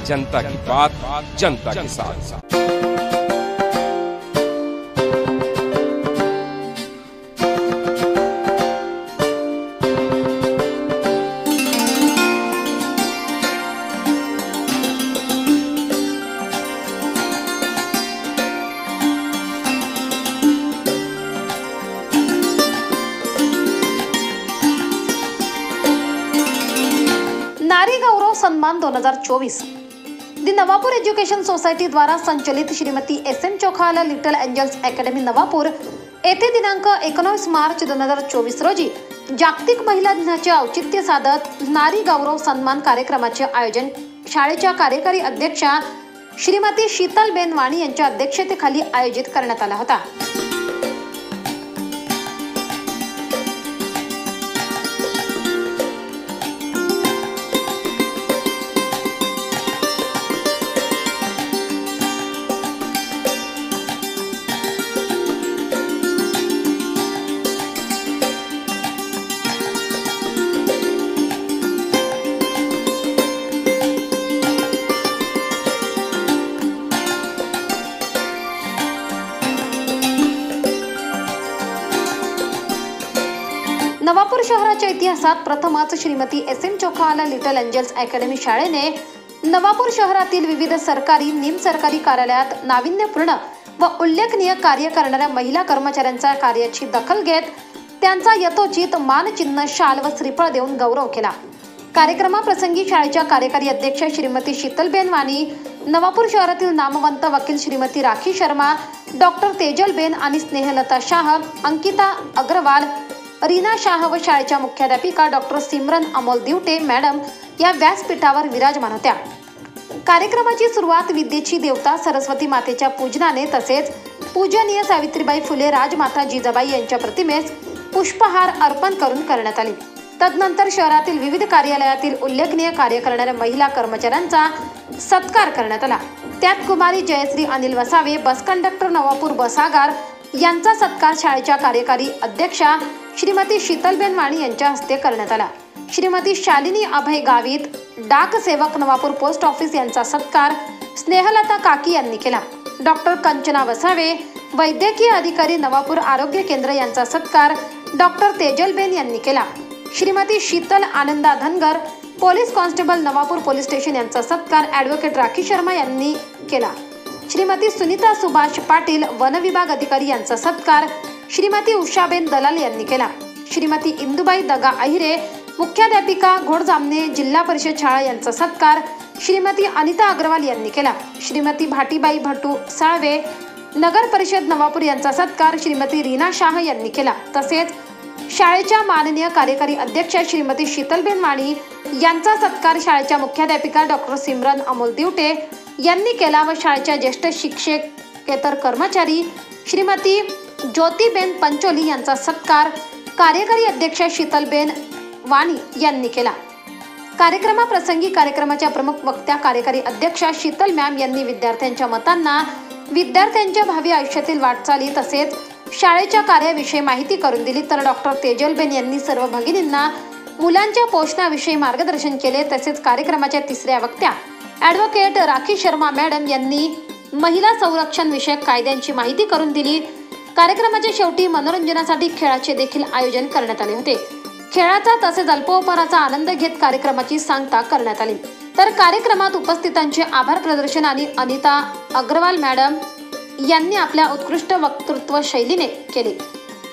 जनता की बात जनता के साथ। नारी गौरव सन्मान 2024 दी नवापूर एज्युकेशन सोसायटी द्वारा संचलित Shrimati SM Chokhala little angels academy Navapur येथे दिनांक 19 मार्च 2024 रोजी जागतिक महिला दिनाचे औचित्य साधत नारी गौरव सन्मान कार्यक्रमाचे आयोजन शाळेच्या कार्यकारी अध्यक्षा श्रीमती शीतलबेन वाणी यांच्या अध्यक्षतेखाली आयोजित करण्यात आला होता। नवापूर शहराच्या इतिहासात प्रथमच Shrimati SM Chokhala little angels academy शाळेने नवापूर शहरातील विविध सरकारी निमसरकारी कार्यालयात नाविन्यपूर्ण व उल्लेखनीय कार्य करणाऱ्या महिला कर्मचाऱ्यांच्या कार्याची दखल घेत त्यांचा यथोचित मानचिन्ह शाल व श्रीफळ देऊन गौरव केला। कार्यक्रमाप्रसंगी शाळेच्या कार्यकारी अध्यक्ष श्रीमती शीतलबेन वाणी, नवापूर शहरातील नामवंत वकील श्रीमती राखी शर्मा, डॉक्टर तेजलबेन आणि स्नेहलता शाह, अंकिता अग्रवाल, रीना शाह व शाळेच्या मुख्याध्यापिका डॉक्टर सिमरन अमोल दिवटे मॅडम या व्यासपीठावर विराजमान होत्या। कार्यक्रमाची सुरुवात विद्येची देवता सरस्वती मातेच्या पूजनाने तसेच पूजनीय सावित्रीबाई फुले राजमाता जिजाबाई यांच्या प्रतिमेस पुष्पहार अर्पण करून करण्यात आली। तदनंतर शहरातील विविध कार्यालयातील उल्लेखनीय कार्य करणाऱ्या महिला कर्मचाऱ्यांचा सत्कार करण्यात आला। त्यात कुमारी जयश्री अनिल वसावे, बस कंडक्टर नवापूर बस आगार यांचा सत्कार शाळेच्या कार्यकारी अध्यक्षा श्रीमती शीतलबेन वाणी यांच्या हस्ते करण्यात आला। श्रीमती शालिनी अभय गावित, डाक सेवक नवापूर पोस्ट ऑफिस यांचा सत्कार स्नेहलता काकी यांनी केला। डॉक्टर कंचना वसावे, वैद्यकीय अधिकारी नवापूर आरोग्य केंद्र यांचा सत्कार डॉक्टर तेजलबेन यांनी केला। Shrimati Sheetal Ananda Dhangar, police constable Navapur police station यांचा सत्कार ॲडव्होकेट राखी शर्मा यांनी केला। श्रीमती सुनीता सुभाष पाटील, वन विभाग अधिकारी यांचा सत्कार श्रीमती उषाबेन दलाल यांनी केला। श्रीमती इंदुबाई दगा अहिरे, मुख्याध्यापिका घोडजामने जिल्हा परिषद शाळा यांचा सत्कार श्रीमती अनिता अग्रवाल यांनी केला। श्रीमती भाटीबाई भटू साळवे, नगर परिषद नवापूर यांचा सत्कार श्रीमती रीना शाह यांनी केला। तसेच शाळेच्या माननीय कार्यकारी अध्यक्षा श्रीमती शीतलबेन वाणी यांचा सत्कार शाळेच्या मुख्याध्यापिका डॉक्टर सिमरन अमोल दिवटे यांनी केला व शाळेच्या ज्येष्ठ शिक्षकेतर कर्मचारी श्रीमती ज्योतिबेन पंचोली यांचा सत्कार कार्यकारी अध्यक्षा शीतलबेन वाणी यांनी केला। कार्यक्रमाप्रसंगी कार्यक्रमाच्या प्रमुख वक्त्या कार्यकारी अध्यक्षा शीतल मॅम यांनी विद्यार्थ्यांच्या मतांना विद्यार्थ्यांच्या भावी आयुष्यातील वाटचाली तसेच शाळेच्या कार्याविषयी माहिती करून दिली, तर डॉक्टर तेजलबेन यांनी सर्व भगिनींना मुलांच्या पोषणाविषयी मार्गदर्शन केले। तसेच कार्यक्रमाच्या तिसऱ्या वक्त्या ॲडव्होकेट राखी शर्मा मॅडम यांनी महिला संरक्षण विषयक कायद्यांची माहिती करून दिली। कार्यक्रमाच्या शेवटी मनोरंजनासाठी खेळाचे देखील आयोजन करण्यात आले होते। खेळाचा तसेच अल्पोपहाराचा आनंद घेत कार्यक्रमाची सांगता करण्यात आली। तर कार्यक्रमात उपस्थितांचे आभार प्रदर्शन आणि अनिता अग्रवाल मॅडम यांनी आपल्या उत्कृष्ट वक्तृत्व शैलीने केले।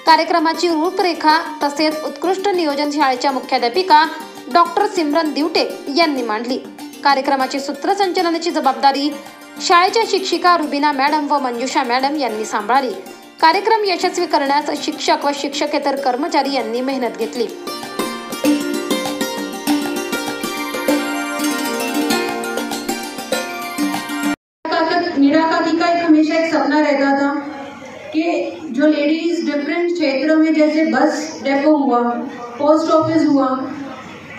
कार्यक्रमाची रूपरेखा तसेच उत्कृष्ट नियोजन शाळेच्या मुख्याध्यापिका डॉक्टर सिमरन दिवटे यांनी मांडली। कार्यक्रमाची सूत्रसंचालनाची जबाबदारी शाळेच्या शिक्षिका रुबिना मॅडम व मंजुषा मॅडम यांनी सांभाळली। कार्यक्रम यशस्वी करण्यास शिक्षक व शिक्षकेतर कर्मचारी यांनी मेहनत घेतली। मीरा काकी का हमेशा एक सपना रहता था कि जो लेडीज डिफरेंट क्षेत्रों में जैसे बस डेपो हुआ, पोस्ट ऑफिस हुआ,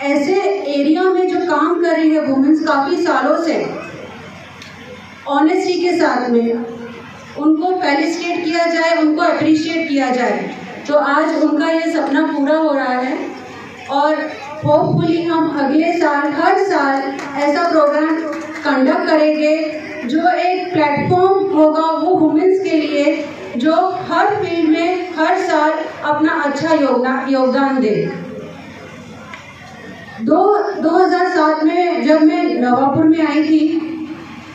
ऐसे एरिया में जो काम कर रही है वुमेन्स काफ़ी सालों से ऑनेस्टी के साथ में, उनको फेलिसिटेट किया जाए, उनको अप्रिशिएट किया जाए। तो आज उनका ये सपना पूरा हो रहा है और होपफुली हम अगले साल हर साल ऐसा प्रोग्राम कंडक्ट करेंगे, जो एक प्लेटफॉर्म होगा वो वुमेन्स के लिए, जो हर फील्ड में हर साल अपना अच्छा योगदान दे। 2007 में जब मैं नवापुर में आई थी,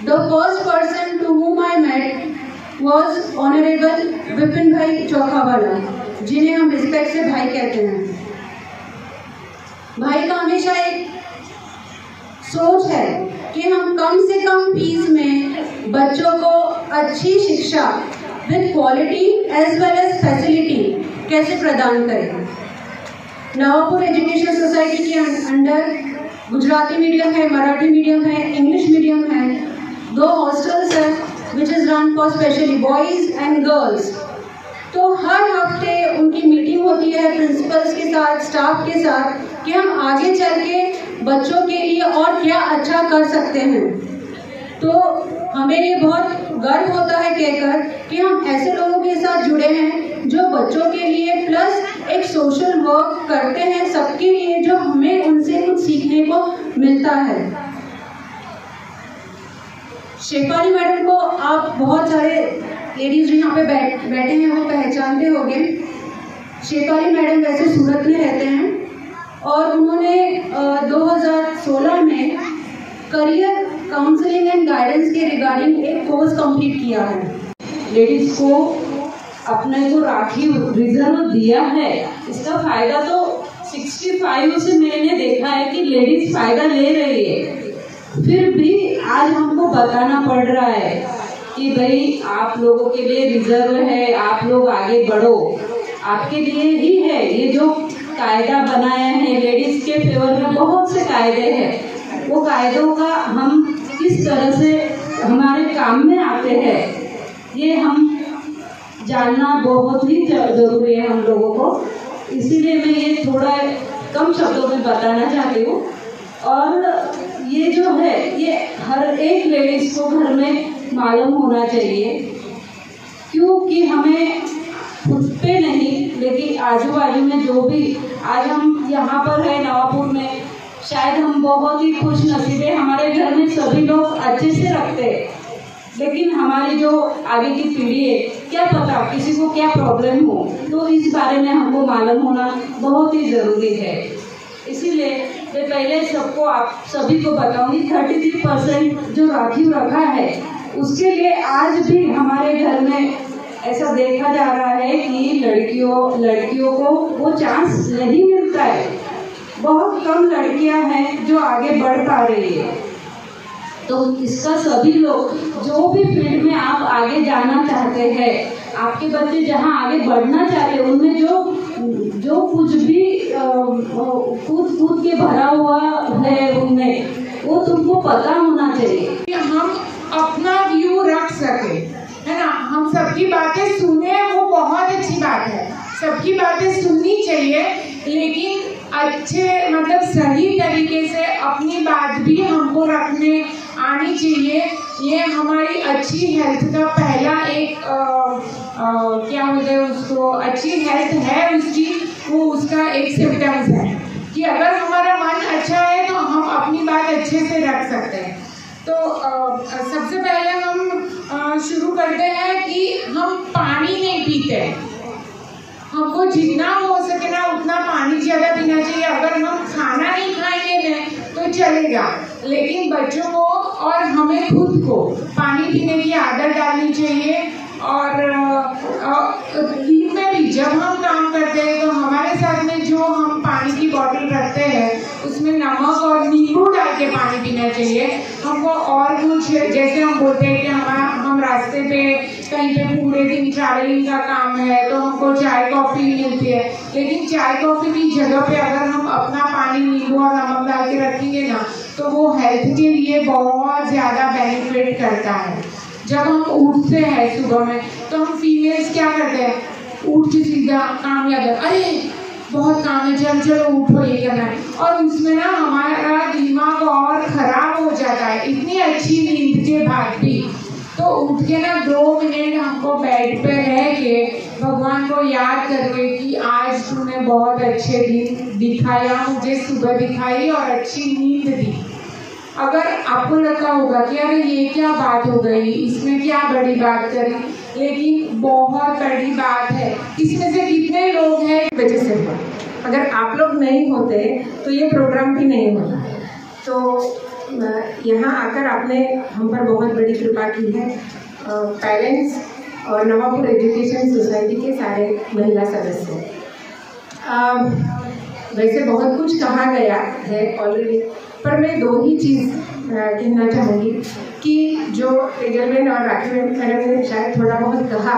the first person to whom I met was honourable Vipin bhai Chaukhawala, जिन्हें हम रिस्पेक्ट से भाई कहते हैं। भाई का हमेशा एक सोच है कि हम कम से कम फीस में बच्चों को अच्छी शिक्षा with quality as well as facility कैसे प्रदान करें। नवापुर एजुकेशन सोसाइटी के अंडर गुजराती मीडियम है, मराठी मीडियम है, इंग्लिश मीडियम है, 2 हॉस्टल्स है which is run for specially boys and girls. तो हर हफ्ते उनकी मीटिंग होती है प्रिंसिपल्स के साथ, स्टाफ के साथ, कि हम आगे चल के बच्चों के लिए और क्या अच्छा कर सकते हैं। तो हमें ये बहुत गर्व होता है कहकर कि हम ऐसे लोगों के साथ जुड़े हैं जो बच्चों के लिए प्लस एक सोशल वर्क करते हैं सबके लिए, जो हमें उनसे कुछ सीखने को मिलता है। शेफाली मैडम को आप बहुत सारे लेडीज जो यहाँ पे बैठे हैं वो पहचानते होंगे। शेफाली मैडम वैसे सूरत में रहते हैं और उन्होंने 2016 में करियर काउंसलिंग एंड गाइडेंस के रिगार्डिंग एक कोर्स कंप्लीट किया है। लेडीज को अपने को राखी रिजर्व दिया है, इसका फायदा तो 65 से मैंने देखा है कि लेडीज फायदा ले रही है। फिर भी आज हमको बताना पड़ रहा है कि भाई आप लोगों के लिए रिजर्व है, आप लोग आगे बढ़ो, आपके लिए ही है। ये जो कायदा बनाया है लेडीज के फेवर में, बहुत से कायदे हैं, वो कायदों का हम किस तरह से हमारे काम में आते हैं ये हम जानना बहुत ही जरूरी है हम लोगों को। इसीलिए मैं ये थोड़ा कम शब्दों में बताना चाहती हूँ। और ये जो है ये हर एक लेडीज को घर में मालूम होना चाहिए, क्योंकि हमें खुद पे नहीं लेकिन आजू बाजू में जो भी आज हम यहाँ पर है नवापुर में, शायद हम बहुत ही खुश नसीब है, हमारे घर में सभी लोग अच्छे से रखते हैं, लेकिन हमारी जो आगे की पीढ़ी है क्या पता किसी को क्या प्रॉब्लम हो, तो इस बारे में हमको मालूम होना बहुत ही ज़रूरी है। इसीलिए मैं पहले सबको आप सभी को बताऊंगी 33% जो राखी रखा है उसके लिए आज भी हमारे घर में ऐसा देखा जा रहा है कि लड़कियों को वो चांस नहीं मिलता है। बहुत कम लड़कियां हैं जो आगे बढ़ पा रही है। तो इसका सभी लोग जो भी फील्ड में आप आगे जाना चाहते हैं, आपके बच्चे जहां आगे बढ़ना चाहते हैं, उनमें जो कुछ भी कूद के भरा हुआ है उनमें, वो तुमको पता होना चाहिए कि हम अपना व्यू रख सके, है ना। हम सबकी बातें सुने, वो बहुत अच्छी बात है, सबकी बातें सुननी चाहिए, लेकिन अच्छे मतलब सही तरीके से अपनी बात भी हमको रखने आनी चाहिए। ये हमारी अच्छी हेल्थ का पहला एक क्या बोलते हैं उसको, अच्छी हेल्थ है उसकी, वो उसका एक सिम्टम्स है कि अगर हमारा मन अच्छा है तो हम अपनी बात अच्छे से रख सकते हैं। तो सबसे पहले हम शुरू करते हैं कि हम पानी नहीं पीते। हमको जितना हो सके ना उतना पानी ज़्यादा पीना चाहिए। अगर हम खाना नहीं खाएंगे ना तो चलेगा, लेकिन बच्चों को और हमें खुद को पानी पीने की आदत डालनी चाहिए। और दिन में भी जब हम काम करते हैं तो हमारे साथ में जो हम पानी की बोतल रखते हैं उसमें नमक और नींबू डाल के पानी पीना चाहिए। हमको और कुछ जैसे हम बोलते हैं कि हम रास्ते पे कहीं पे पूरे दिन ट्रैवलिंग का काम है तो हमको चाय कॉफ़ी मिलती है, लेकिन चाय कॉफ़ी की जगह पे अगर हम अपना पानी नींबू और नमक डाल के रखेंगे ना तो वो हेल्थ के लिए बहुत ज़्यादा बेनिफिट करता है। जब हम उठते हैं सुबह में तो हम फीमेल्स क्या करते हैं, उठ के सीधा काम याद है, अरे बहुत काम है, चलो उठो ये करना है, और उसमें ना हमारा दिमाग और ख़राब हो जाता है इतनी अच्छी नींद के बाद भी। तो उठ के ना 2 मिनट हमको बेड पे रह के भगवान को याद करके कि आज तूने बहुत अच्छे दिन दिखाया, मुझे सुबह दिखाई और अच्छी नींद दी, अगर आपको लगता होगा कि अरे ये क्या बात हो गई, इसमें क्या बड़ी बात करी, लेकिन बहुत बड़ी बात है। इसमें से कितने लोग हैं वजह से हुआ। अगर आप लोग नहीं होते तो ये प्रोग्राम भी नहीं होता। तो यहाँ आकर आपने हम पर बहुत बड़ी कृपा की है। पेरेंट्स और नवापुर एजुकेशन सोसाइटी के सारे महिला सदस्य। वैसे बहुत कुछ कहा गया है ऑलरेडी, पर मैं दो ही चीज़ कहना चाहूँगी कि जो तेजलबेन और राखी मैडम ने शायद थोड़ा बहुत कहा,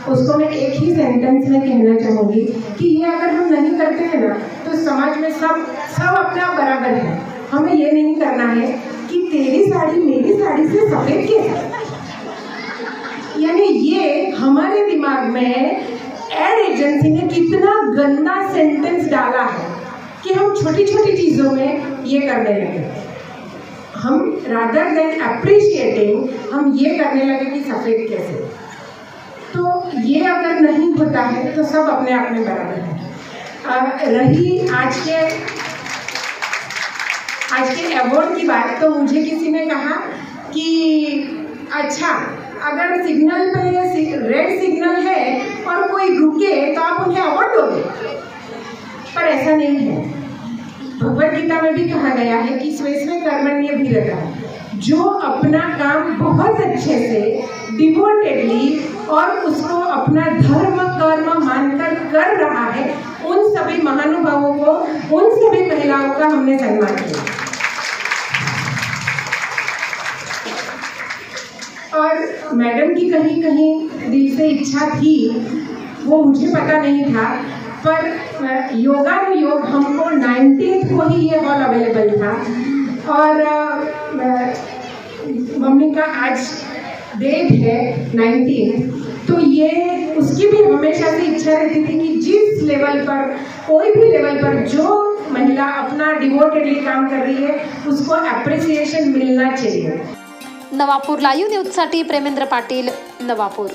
उसको मैं एक ही सेंटेंस में कहना चाहूँगी कि ये अगर हम नहीं करते हैं ना तो समाज में सब अपना बराबर है। हमें ये नहीं करना है कि तेरी साड़ी मेरी साड़ी से सफ़ेद कैसे, यानी ये हमारे दिमाग में एड एजेंसी ने कितना गंदा सेंटेंस डाला है कि हम छोटी छोटी चीज़ों में ये करने लगे। हम रादर देन अप्रिशिएटिंग हम ये करने लगे कि सफ़ेद कैसे। तो ये अगर नहीं होता है तो सब अपने आप में बराबर है। रही आज के अवार्ड की बात, तो मुझे किसी ने कहा कि अच्छा अगर सिग्नल पे रेड सिग्नल है और कोई रुके तो आप उन्हें अवार्ड दोगे, पर ऐसा नहीं है। भगवद गीता में भी कहा गया है कि स्वेस्वे कर्मण्येभिरतः, जो अपना काम बहुत अच्छे से डिवोटेडली और उसको अपना धर्म कर्म मानकर कर रहा है, उन सभी महानुभावों को, उन सभी महिलाओं का हमने सम्मान किया। और मैडम की कहीं कहीं दिल से इच्छा थी, वो मुझे पता नहीं था, पर योगानुयोग हमको 19 को ही ये हॉल अवेलेबल था और मम्मी का आज डेट है 19, तो ये उसकी भी हमेशा से इच्छा रहती थी कि जिस लेवल पर, कोई भी लेवल पर जो महिला अपना डिवोटेडली काम कर रही है उसको अप्रिसिएशन मिलना चाहिए। नवापूर लाईव्ह न्यूजसाठी प्रेमेंद्र पाटील, नवापूर।